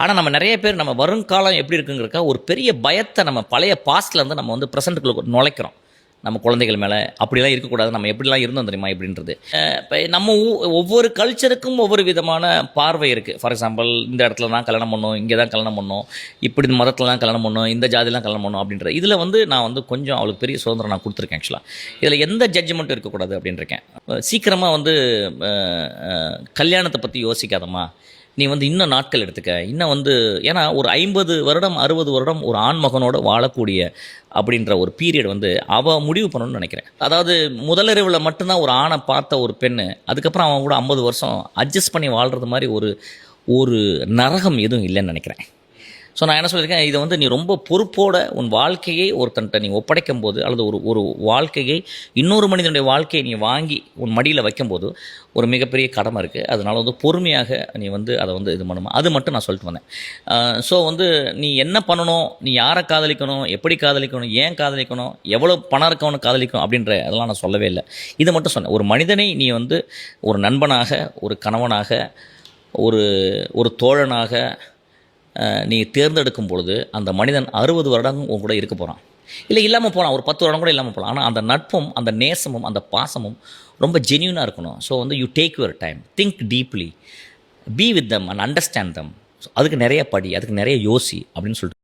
ஆனால் நம்ம நிறைய பேர் நம்ம வருங்காலம் எப்படி இருக்குங்கிறக்கா ஒரு பெரிய பயத்தை நம்ம பழைய பாஸ்ட்லேருந்து நம்ம வந்து ப்ரெசென்ட்டுக்குள்ள நுழைக்கிறோம். நம்ம குழந்தைகள் மேலே அப்படிலாம் இருக்கக்கூடாது, நம்ம எப்படிலாம் இருந்தோம் தெரியுமா இப்படின்றது. இப்போ நம்ம ஒவ்வொரு கல்ச்சருக்கும் ஒவ்வொரு விதமான பார்வை இருக்குது. ஃபார் எக்ஸாம்பிள், இந்த இடத்துல தான் கல்யாணம் பண்ணணும், இங்கே தான் கல்யாணம் பண்ணணும், இப்படி மதத்தில் தான் கல்யாணம் பண்ணணும், இந்த ஜாதிலாம் கல்யாணம் பண்ணணும் அப்படின்றது. இதில் வந்து நான் வந்து கொஞ்சம் அவளுக்கு பெரிய சுதந்திரம் நான் கொடுத்துருக்கேன். ஆக்சுவலாக இதில் எந்த ஜட்ஜ்மெண்ட்டும் இருக்கக்கூடாது அப்படின்ட்டுருக்கேன். சீக்கிரமாக வந்து கல்யாணத்தை பற்றி யோசிக்காதம்மா, நீ வந்து இன்னும் நாட்கள் எடுத்துக்க, இன்னும் வந்து ஏன்னா ஒரு 50 வருடம் 60 வருடம் ஒரு ஆண்மகனோட வாழக்கூடிய அப்படின்ற ஒரு பீரியட் வந்து அவள் முடிவு பண்ணணும்னு நினைக்கிறேன். அதாவது முதலிரவில் மட்டும்தான் ஒரு ஆணை பார்த்த ஒரு பெண்ணு, அதுக்கப்புறம் அவன் கூட 50 வருஷம் அட்ஜஸ்ட் பண்ணி வாழ்கிறது மாதிரி ஒரு நரகம் எதுவும் இல்லைன்னு நினைக்கிறேன். ஸோ நான் என்ன சொல்லியிருக்கேன், இதை வந்து நீ ரொம்ப பொறுப்போட உன் வாழ்க்கையை ஒருத்தன்ட்ட நீ ஒப்படைக்கும் போது, அல்லது ஒரு வாழ்க்கையை இன்னொரு மனிதனுடைய வாழ்க்கையை நீ வாங்கி உன் மடியில் வைக்கும்போது ஒரு மிகப்பெரிய கடமை இருக்குது. அதனால் வந்து பொறுமையாக நீ வந்து அதை வந்து இது பண்ணுமா, அது மட்டும் நான் சொல்லிட்டு வந்தேன். ஸோ வந்து நீ என்ன பண்ணணும், நீ யாரை காதலிக்கணும், எப்படி காதலிக்கணும், ஏன் காதலிக்கணும், எவ்வளோ பணம் இருக்கவனு காதலிக்கணும் அப்படின்ற அதெல்லாம் நான் சொல்லவே இல்லை. இதை மட்டும் சொன்னேன், ஒரு மனிதனை நீ வந்து ஒரு நண்பனாக, ஒரு கணவனாக, ஒரு தோழனாக நீ தேர்ந்தெடுக்கும் பொழுது அந்த மனிதன் 60 வருடம் உன் கூட இருக்க போகிறான். இல்லை இல்லாமல் போகலாம், ஒரு 10 வருடம் கூட இல்லாமல் போகலாம். ஆனால் அந்த நட்பும் அந்த நேசமும் அந்த பாசமும் ரொம்ப ஜென்யூனாக இருக்கணும். ஸோ வந்து you take your time, think deeply, be with them and understand them. அதுக்கு நிறைய படி, அதுக்கு நிறைய யோசி அப்படின்னு சொல்லிட்டு